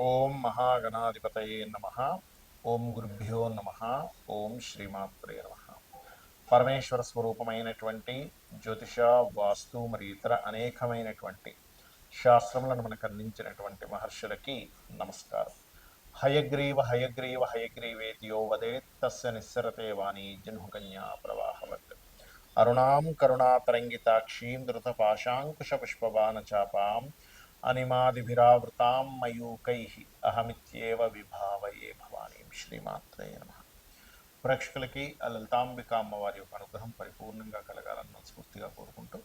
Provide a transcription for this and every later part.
ఓం మహాగణాధిపతయే నమ. ఓం గురుభ్యో నమ. ఓం శ్రీమాత్రే నమ. పరమేశ్వర స్వరూపమైనటువంటి జ్యోతిష, వాస్తు మరియు ఇతర అనేకమైనటువంటి శాస్త్రములను మనకు అందించినటువంటి మహర్షులకి నమస్కారం. హయగ్రీవ హయగ్రీవ హయగ్రీవేతియో వదేత్ తస్య నిస్సరతే వాణి జన్హుకన్యా ప్రవాహవత్. అరుణాం కరుణాతరంగితాక్షీం ధృతపాశాంకుశపుష్పబాణచాపాం అనిమాదిభిరావృతాం మయూకైః అహమిత్యేవ విభావయే భవానీం. శ్రీమాత్రే నమః. ప్రేక్షకులకి ఆ లలితాంబిక అమ్మవారి యొక్క అనుగ్రహం పరిపూర్ణంగా కలగాలని మనస్ఫూర్తిగా కోరుకుంటూ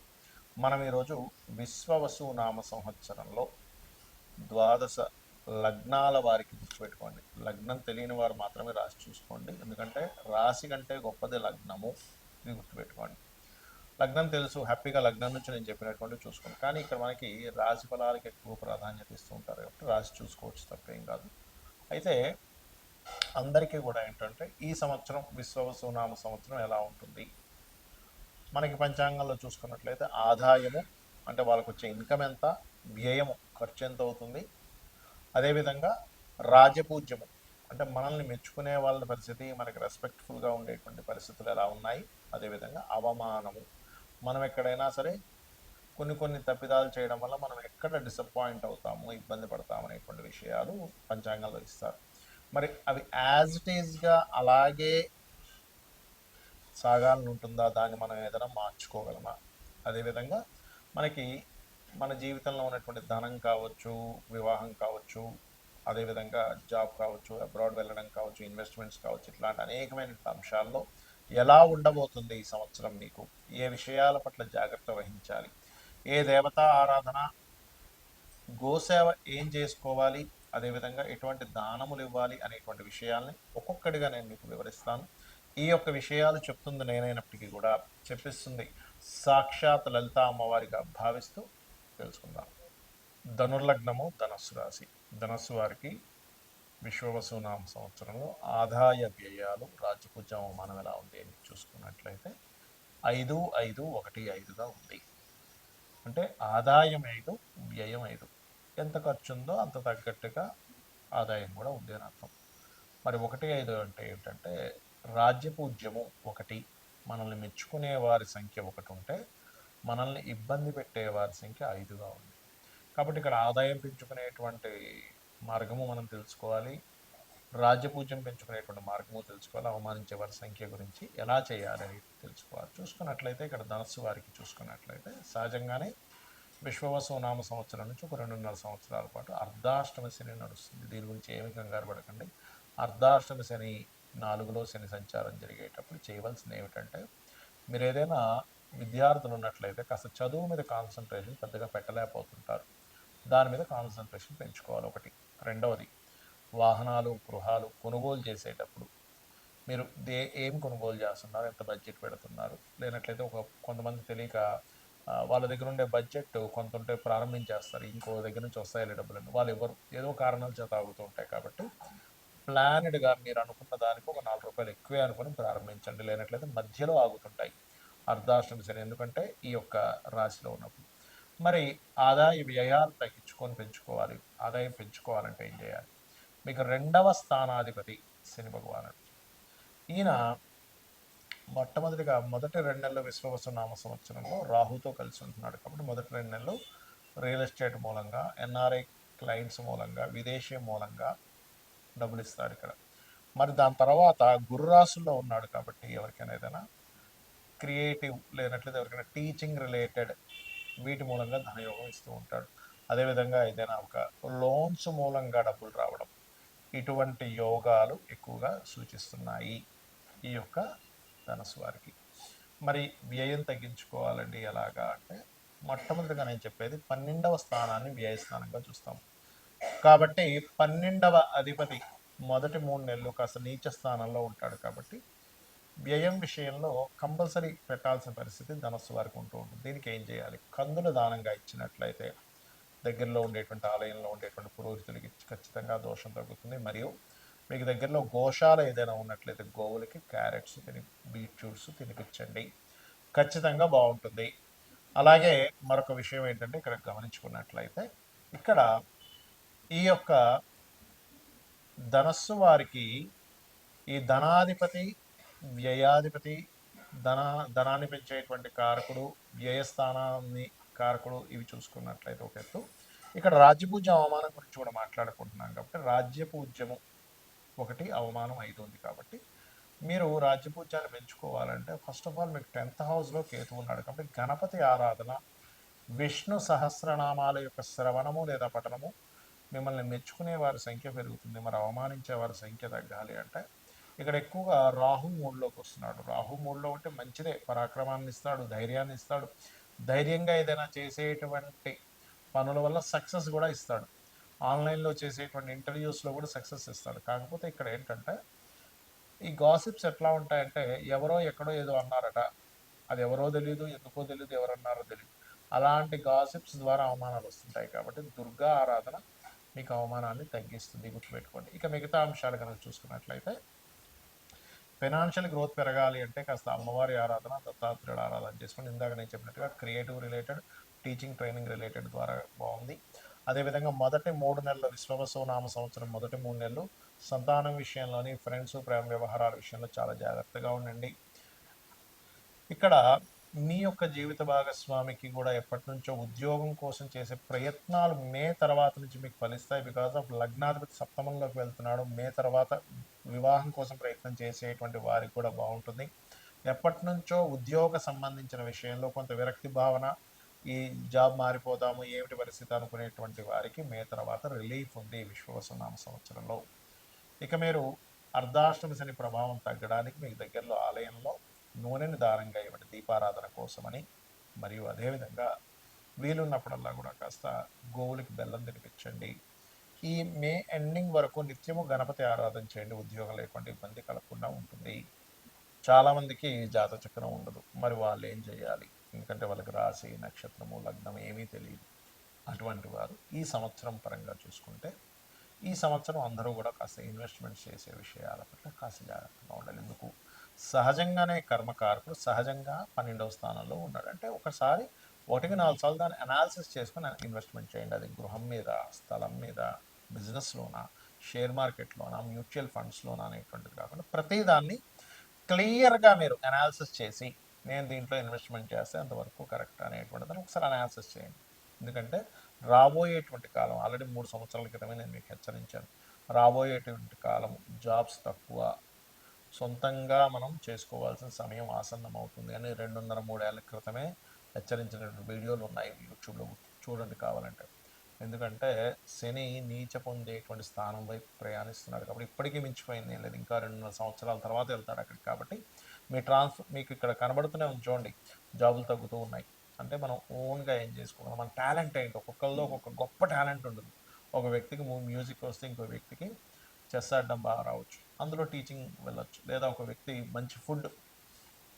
మనం ఈరోజు విశ్వవసు నామ సంవత్సరంలో ద్వాదశ లగ్నాల వారికి గుర్తుపెట్టుకోండి. లగ్నం తెలియని వారు మాత్రమే రాసి చూసుకోండి, ఎందుకంటే రాశి కంటే గొప్పది లగ్నము. ఇది గుర్తుపెట్టుకోండి. లగ్నం తెలుసు, హ్యాపీగా లగ్నం నుంచి నేను చెప్పినటువంటి చూసుకోండి. కానీ ఇక్కడ మనకి రాశి ఫలాలకు ఎక్కువ ప్రాధాన్యత ఇస్తూ ఉంటారు కాబట్టి రాశి చూసుకోవచ్చు, తప్పేం కాదు. అయితే అందరికీ కూడా ఏంటంటే ఈ సంవత్సరం విశ్వవసునామ సంవత్సరం ఎలా ఉంటుంది, మనకి పంచాంగంలో చూసుకున్నట్లయితే ఆదాయము అంటే వాళ్ళకు వచ్చే ఇన్కమ్ ఎంత, వ్యయము ఖర్చు ఎంత అవుతుంది, అదేవిధంగా రాజపూజ్యము అంటే మనల్ని మెచ్చుకునే వాళ్ళ పరిస్థితి, మనకి రెస్పెక్ట్ఫుల్గా ఉండేటువంటి పరిస్థితులు ఎలా ఉన్నాయి, అదేవిధంగా అవమానము, మనం ఎక్కడైనా సరే కొన్ని తప్పిదాలు చేయడం వల్ల మనం ఎక్కడ డిసప్పాయింట్ అవుతాము, ఇబ్బంది పడతాము అనేటువంటి విషయాలు పంచాంగంలో ఇస్తారు. మరి అవి యాజ్ ఇట్ ఈజ్గా అలాగే సాగాలని ఉంటుందా, దాన్ని మనం ఏదైనా మార్చుకోగలమా, అదేవిధంగా మనకి మన జీవితంలో ఉన్నటువంటి ధనం కావచ్చు, వివాహం కావచ్చు, అదేవిధంగా జాబ్ కావచ్చు, అబ్రాడ్ వెళ్ళడం కావచ్చు, ఇన్వెస్ట్మెంట్స్ కావచ్చు, ఇట్లాంటి అనేకమైన అంశాల్లో ఎలా ఉండబోతుంది ఈ సంవత్సరం, మీకు ఏ విషయాల పట్ల జాగ్రత్త వహించాలి, ఏ దేవతా ఆరాధన, గోసేవ ఏం చేసుకోవాలి, అదేవిధంగా ఎటువంటి దానములు ఇవ్వాలి అనేటువంటి విషయాల్ని ఒక్కొక్కటిగా నేను మీకు వివరిస్తాను. ఈ యొక్క విషయాలు చెప్తుంది నేనైనప్పటికీ కూడా చెప్పిస్తుంది సాక్షాత్ లలిత అమ్మవారిగా భావిస్తూ తెలుసుకుందాం. ధనుర్లగ్నము ధనస్సు రాశి. ధనస్సు వారికి విశ్వవసునామ సంవత్సరంలో ఆదాయ వ్యయాలు రాజపూజ్యం అవమానం ఎలా ఉంది అని చూసుకున్నట్లయితే 5-5-1-5గా ఉంది. అంటే ఆదాయం 5, వ్యయం 5. ఎంత ఖర్చు ఉందో అంత తగ్గట్టుగా ఆదాయం కూడా ఉంది అని అర్థం. మరి 1-5 అంటే ఏంటంటే రాజ్యపూజ్యము 1, మనల్ని మెచ్చుకునే వారి సంఖ్య 1 ఉంటే మనల్ని ఇబ్బంది పెట్టే వారి సంఖ్య 5గా ఉంది. కాబట్టి ఇక్కడ ఆదాయం పెంచుకునేటువంటి మార్గము మనం తెలుసుకోవాలి, రాజ్యపూజ్యం పెంచుకునేటువంటి మార్గము తెలుసుకోవాలి, అవమానించే వారి సంఖ్య గురించి ఎలా చేయాలని తెలుసుకోవాలి. చూసుకున్నట్లయితే ఇక్కడ ధనస్సు వారికి చూసుకున్నట్లయితే సహజంగానే విశ్వవసునామ సంవత్సరం నుంచి ఒక 2.5 సంవత్సరాల పాటు అర్ధాష్టమ శని నడుస్తుంది. దీని గురించి ఏమి కంగారు పడకండి. అర్ధాష్టమ శని 4లో శని సంచారం జరిగేటప్పుడు చేయవలసింది ఏమిటంటే, మీరు ఏదైనా విద్యార్థులు ఉన్నట్లయితే కాస్త చదువు మీద కాన్సన్ట్రేషన్ పెద్దగా పెట్టలేకపోతుంటారు, దాని మీద కాన్సన్ట్రేషన్ పెంచుకోవాలి ఒకటి. రెండవది, వాహనాలు, గృహాలు కొనుగోలు చేసేటప్పుడు మీరు ఏం కొనుగోలు చేస్తున్నారు, ఎంత బడ్జెట్ పెడుతున్నారు, లేనట్లయితే కొంతమంది తెలియక వాళ్ళ దగ్గర ఉండే బడ్జెట్ కొంత ఉంటే ప్రారంభించేస్తారు, ఇంకో దగ్గర నుంచి వస్తాయి డబ్బులు, వాళ్ళు ఎవరు ఏదో కారణాల చేత ఆగుతూ ఉంటాయి. కాబట్టి ప్లానెడ్గా మీరు అనుకున్న దానికి ఒక ₹4 ఎక్కువే అనుకుని ప్రారంభించండి, లేనట్లయితే మధ్యలో ఆగుతుంటాయి అర్ధాష్టమి శని, ఎందుకంటే ఈ యొక్క రాశిలో ఉన్నప్పుడు. మరి ఆదాయ వ్యయాలు తగ్గించుకొని పెంచుకోవాలి. ఆదాయం పెంచుకోవాలంటే ఏం చేయాలి? మీకు 2వ స్థానాధిపతి శని భగవానుడు. ఈయన మొట్టమొదటిగా మొదటి 2 నెలలు విశ్వవసునామ సంవత్సరంలో రాహుతో కలిసి ఉంటున్నాడు. కాబట్టి మొదటి 2 నెలలు రియల్ ఎస్టేట్ మూలంగా, ఎన్ఆర్ఐ క్లయింట్స్ మూలంగా, విదేశీ మూలంగా డబ్బులు ఇస్తాడు ఇక్కడ. మరి దాని తర్వాత గురురాశుల్లో ఉన్నాడు కాబట్టి ఎవరికైనా ఏదైనా క్రియేటివ్, లేనట్లయితే ఎవరికైనా టీచింగ్ రిలేటెడ్ వీటి మూలంగా ధనయోగం ఇస్తూ ఉంటాడు. అదేవిధంగా ఏదైనా ఒక లోన్స్ మూలంగా డబ్బులు రావడం, ఇటువంటి యోగాలు ఎక్కువగా సూచిస్తున్నాయి ఈ యొక్క ధనస్సు వారికి. మరి వ్యయం తగ్గించుకోవాలండి ఎలాగా అంటే, మొట్టమొదటిగా నేను చెప్పేది 12వ స్థానాన్ని వ్యయస్థానంగా చూస్తాం. కాబట్టి 12వ అధిపతి మొదటి 3 నెలలు కాస్త నీచ స్థానంలో ఉంటాడు. కాబట్టి వ్యయం విషయంలో కంపల్సరీ పెట్టాల్సిన పరిస్థితి ధనస్సు వారికి ఉంటూ ఉంటుంది. దీనికి ఏం చేయాలి? కందులు దానంగా ఇచ్చినట్లయితే దగ్గరలో ఉండేటువంటి ఆలయంలో ఉండేటువంటి పురోహితులకి ఖచ్చితంగా దోషం తగ్గుతుంది. మరియు మీకు దగ్గరలో గోశాల ఏదైనా ఉన్నట్లయితే గోవులకి క్యారెట్స్ బీట్రూట్స్ తినిపించండి, ఖచ్చితంగా బాగుంటుంది. అలాగే మరొక విషయం ఏంటంటే, ఇక్కడ గమనించుకున్నట్లయితే ఇక్కడ ఈ యొక్క ధనస్సు వారికి ఈ ధనాధిపతి, వ్యయాధిపతి, ధన ధనాన్ని పెంచేటువంటి కారకుడు, వ్యయస్థానాన్ని కారకుడు, ఇవి చూసుకున్నట్లయితే ఒక ఎత్తు. ఇక్కడ రాజ్యపూజ్యం అవమానం గురించి కూడా మాట్లాడుకుంటున్నాం కాబట్టి రాజ్యపూజ్యము 1 అవమానం 5 ఉంది కాబట్టి మీరు రాజ్యపూజ్యాన్ని పెంచుకోవాలంటే ఫస్ట్ ఆఫ్ ఆల్ మీకు 10th హౌస్లో కేతు ఉన్నాడు కాబట్టి గణపతి ఆరాధన, విష్ణు సహస్రనామాల యొక్క శ్రవణము లేదా పఠనము, మిమ్మల్ని మెచ్చుకునే వారి సంఖ్య పెరుగుతుంది. మరి అవమానించే వారి సంఖ్య తగ్గాలి అంటే ఇక్కడ ఎక్కువగా రాహు మూడ్లోకి వస్తున్నాడు. రాహు మూడ్లో ఉంటే మంచిదే, పరాక్రమాన్ని ఇస్తాడు, ధైర్యాన్ని ఇస్తాడు, ధైర్యంగా ఏదైనా చేసేటువంటి పనుల వల్ల సక్సెస్ కూడా ఇస్తాడు. ఆన్లైన్లో చేసేటువంటి ఇంటర్వ్యూస్లో కూడా సక్సెస్ ఇస్తాడు. కాకపోతే ఇక్కడ ఏంటంటే ఈ గాసిప్స్ ఎట్లా ఉంటాయంటే ఎవరో ఎక్కడో ఏదో అన్నారట, అది ఎవరో తెలియదు, ఎందుకో తెలియదు, ఎవరన్నారో తెలియదు, అలాంటి గాసిప్స్ ద్వారా అవమానాలు వస్తుంటాయి. కాబట్టి దుర్గా ఆరాధన మీకు అవమానాన్ని తగ్గిస్తుంది, గుర్తుపెట్టుకోండి. ఇక మిగతా అంశాలు కనుక చూసుకున్నట్లయితే ఫైనాన్షియల్ గ్రోత్ పెరగాలి అంటే కాస్త అమ్మవారి ఆరాధన, దత్తాత్రేయుడు ఆరాధన చేసుకుని ఇందాక నేను చెప్పినట్టుగా creative related, teaching training related ద్వారా బాగుంది. అదేవిధంగా మొదటి 3 నెలలు విశ్వవసు నామ సంవత్సరం మొదటి 3 నెలలు సంతానం విషయంలోని ఫ్రెండ్స్, ప్రేమ వ్యవహారాల విషయంలో చాలా జాగ్రత్తగా ఉండండి. ఇక్కడ మీ యొక్క జీవిత భాగస్వామికి కూడా ఎప్పటి నుంచో ఉద్యోగం కోసం చేసే ప్రయత్నాలు మే తర్వాత నుంచి మీకు ఫలిస్తాయి. బికాస్ ఆఫ్ లగ్నాధిపతి సప్తమంలోకి వెళ్తున్నాడు. మే తర్వాత వివాహం కోసం ప్రయత్నం చేసేటువంటి వారికి కూడా బాగుంటుంది. ఎప్పటి నుంచో ఉద్యోగ సంబంధించిన విషయంలో కొంత విరక్తి భావన, ఈ జాబ్ మారిపోతాము ఏమిటి పరిస్థితి అనుకునేటువంటి వారికి మే తర్వాత రిలీఫ్ ఉంది విశ్వవసునామ సంవత్సరంలో. ఇక మీరు అర్ధాష్టమి శని ప్రభావం తగ్గడానికి మీకు దగ్గరలో ఆలయంలో నూనెని దారంగా ఇవ్వండి దీపారాధన కోసమని. మరియు అదేవిధంగా వీలున్నప్పుడల్లా కూడా కాస్త గోవులకి బెల్లం తినిపించండి. ఈ మే ఎండింగ్ వరకు నిత్యము గణపతి ఆరాధన చేయండి. ఉద్యోగం లేకుండా ఇబ్బంది కలగకుండా ఉంటుంది. చాలామందికి జాతచక్రం ఉండదు, మరి వాళ్ళు ఏం చేయాలి? ఎందుకంటే వాళ్ళకి రాశి, నక్షత్రము, లగ్నం ఏమీ తెలియదు. అటువంటి వారు ఈ సంవత్సరం పరంగా చూసుకుంటే ఈ సంవత్సరం అందరూ కూడా కాస్త ఇన్వెస్ట్మెంట్స్ చేసే విషయాల పట్ల కాస్త జాగ్రత్తగా ఉండాలి. ఎందుకు? సహజంగానే కర్మకారకుడు సహజంగా 12వ స్థానంలో ఉన్నాడు. అంటే ఒకసారి 1-4 సార్లు దాన్ని అనాలిసిస్ చేసుకుని ఇన్వెస్ట్మెంట్ చేయండి. అది గృహం మీద, స్థలం మీద, బిజినెస్లోనా, షేర్ మార్కెట్లోనా, మ్యూచువల్ ఫండ్స్లోనా అనేటువంటిది కాకుండా ప్రతిదాన్ని క్లియర్గా మీరు అనాలిసిస్ చేసి నేను దీంట్లో ఇన్వెస్ట్మెంట్ చేస్తే అంతవరకు కరెక్ట్ అనేటువంటిదని ఒకసారి అనాలిసిస్ చేయండి. ఎందుకంటే రాబోయేటువంటి కాలం ఆల్రెడీ 3 సంవత్సరాల క్రితమే నేను మీకు హెచ్చరించాను. రాబోయేటువంటి కాలం జాబ్స్ తక్కువ, సొంతంగా మనం చేసుకోవాల్సిన సమయం ఆసన్నం అవుతుంది అని 2.5-3 ఏళ్ల క్రితమే హెచ్చరించినటువంటి వీడియోలు ఉన్నాయి యూట్యూబ్లో, చూడండి కావాలంటే. ఎందుకంటే శని నీచ పొందేటువంటి స్థానం వైపు ప్రయాణిస్తున్నాడు కాబట్టి ఇప్పటికీ మించిపోయింది ఏం లేదు, ఇంకా 2.5 సంవత్సరాల తర్వాత వెళ్తాడు అక్కడికి. కాబట్టి మీకు ఇక్కడ కనబడుతూనే ఉంచోండి, జాబులు తగ్గుతూ ఉన్నాయి. అంటే మనం ఓన్గా ఏం చేసుకోగలం, మన టాలెంట్ ఏంటి, ఒక్కొక్కరిలో ఒక్కొక్క గొప్ప టాలెంట్ ఉంటుంది. ఒక వ్యక్తికి మ్యూజిక్ వస్తే ఇంకో వ్యక్తికి చెస్ ఆడడం బాగా రావచ్చు, అందులో టీచింగ్ వెళ్ళొచ్చు. లేదా ఒక వ్యక్తి మంచి ఫుడ్,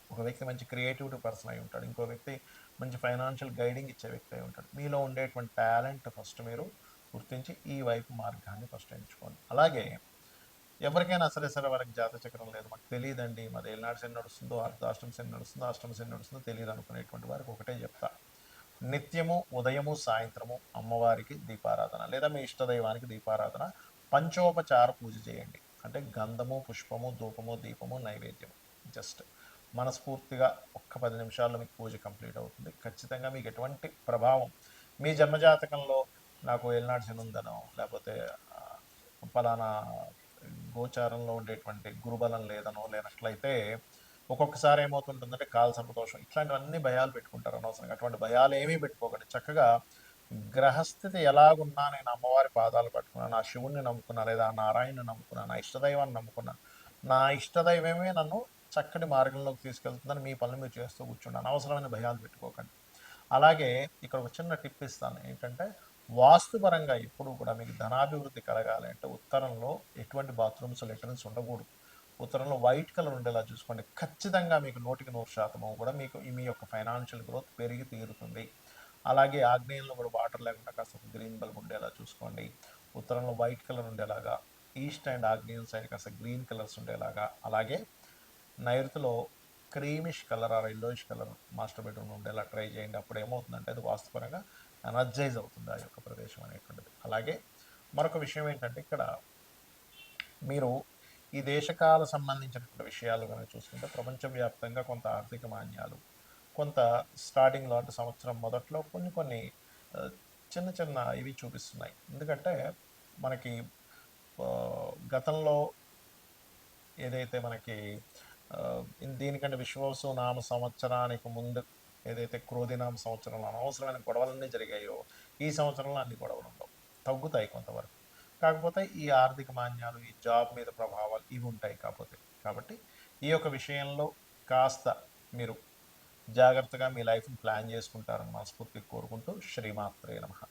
ఒక వ్యక్తి మంచి క్రియేటివిటీ పర్సన్ అయి ఉంటాడు, ఇంకో వ్యక్తి మంచి ఫైనాన్షియల్ గైడింగ్ ఇచ్చే వ్యక్తి అయి ఉంటాడు. మీలో ఉండేటువంటి టాలెంట్ ఫస్ట్ మీరు గుర్తించి ఈ వైపు మార్గాన్ని ఫస్ట్ ఎంచుకోండి. అలాగే ఎవరికైనా సరే వారికి జాతచక్రం లేదు, మాకు తెలియదండి, మాది ఏలినాడు శని నడుస్తుందో, అర్ధాష్టమి శని నడుస్తుందో, అష్టమి శని నడుస్తుందో తెలియదు అనుకునేటువంటి వారికి ఒకటే చెప్తా, నిత్యము ఉదయము సాయంత్రము అమ్మవారికి దీపారాధన లేదా మీ ఇష్టదైవానికి దీపారాధన, పంచోపచార పూజ చేయండి. అంటే గంధము, పుష్పము, ధూపము, దీపము, నైవేద్యము. జస్ట్ మనస్ఫూర్తిగా ఒక్క 10 నిమిషాల్లో మీకు పూజ కంప్లీట్ అవుతుంది. ఖచ్చితంగా మీకు ఎటువంటి ప్రభావం మీ జన్మజాతకంలో నాకు ఏలినాడు శని ఉందనో, లేకపోతే ఫలానా గోచారంలో ఉండేటువంటి గురుబలం లేదనో, లేనట్లయితే ఒక్కొక్కసారి ఏమవుతుంటుందంటే కాల సంతోషం, ఇట్లాంటివన్నీ భయాలు పెట్టుకుంటారు అనవసరంగా. అటువంటి భయాలు ఏమీ పెట్టుకోకండి. చక్కగా గ్రహస్థితి ఎలాగున్నా నేను అమ్మవారి పాదాలు పట్టుకున్నాను, నా శివుణ్ణి నమ్ముకున్నా, లేదా నారాయణని నమ్ముకున్నా, నా ఇష్టదైవాన్ని నమ్ముకున్నా, నా ఇష్టదైవమే నన్ను చక్కటి మార్గంలోకి తీసుకెళ్తుందని మీ పనులు మీరు చేస్తూ కూర్చుండి. అనవసరమైన భయాలు పెట్టుకోకండి. అలాగే ఇక్కడ ఒక చిన్న టిప్ ఇస్తాను, ఏంటంటే వాస్తుపరంగా ఎప్పుడు కూడా మీకు ధనాభివృద్ధి కలగాలి అంటే ఉత్తరంలో ఎటువంటి బాత్రూమ్స్, లెటర్న్స్ ఉండకూడదు. ఉత్తరంలో వైట్ కలర్ ఉండేలా చూసుకోండి. ఖచ్చితంగా మీకు 100% కూడా మీకు మీ యొక్క ఫైనాన్షియల్ గ్రోత్ పెరిగి తీరుతుంది. అలాగే ఆగ్నేయంలో కూడా వాటర్ లేకుండా కాస్త గ్రీన్ బల్బ్ ఉండేలా చూసుకోండి. ఉత్తరంలో వైట్ కలర్ ఉండేలాగా, ఈస్ట్ అండ్ ఆగ్నేయం సైడ్ కాస్త గ్రీన్ కలర్స్ ఉండేలాగా, అలాగే నైరుతిలో creamish colour or yellowish colour master bedroom ఉండేలా ట్రై చేయండి. అప్పుడు ఏమవుతుందంటే అది వాస్తుపరంగా ఎనర్జైజ్ అవుతుంది ఆ యొక్క ప్రదేశం అనేటువంటిది. అలాగే మరొక విషయం ఏంటంటే ఇక్కడ మీరు ఈ దేశకాల సంబంధించినటువంటి విషయాలు గనక చూసుకుంటే ప్రపంచవ్యాప్తంగా కొంత ఆర్థిక మాంద్యాలు, కొంత స్టార్టింగ్‌లో అంటే సంవత్సరం మొదట్లో కొన్ని కొన్ని చిన్న చిన్న ఇవి చూపిస్తున్నాయి. ఎందుకంటే మనకి గతంలో ఏదైతే మనకి దీనికంటే విశ్వావసునామ సంవత్సరానికి ముందు ఏదైతే క్రోధినామ సంవత్సరంలో అనవసరమైన గొడవలన్నీ జరిగాయో, ఈ సంవత్సరంలో అన్ని గొడవలుండవు. తగ్గుతాయి కొంతవరకు. కాకపోతే ఈ ఆర్థిక మాంద్యాలు, ఈ జాబ్ మీద ప్రభావాలు ఇవి ఉంటాయి కాపోతే. కాబట్టి ఈ యొక్క విషయంలో కాస్త మీరు జాగ్రత్తగా మీ లైఫ్‌ని ప్లాన్ చేసుకుంటారని మనస్ఫూర్తిగా కోరుకుంటూ శ్రీమాత్రే నమః.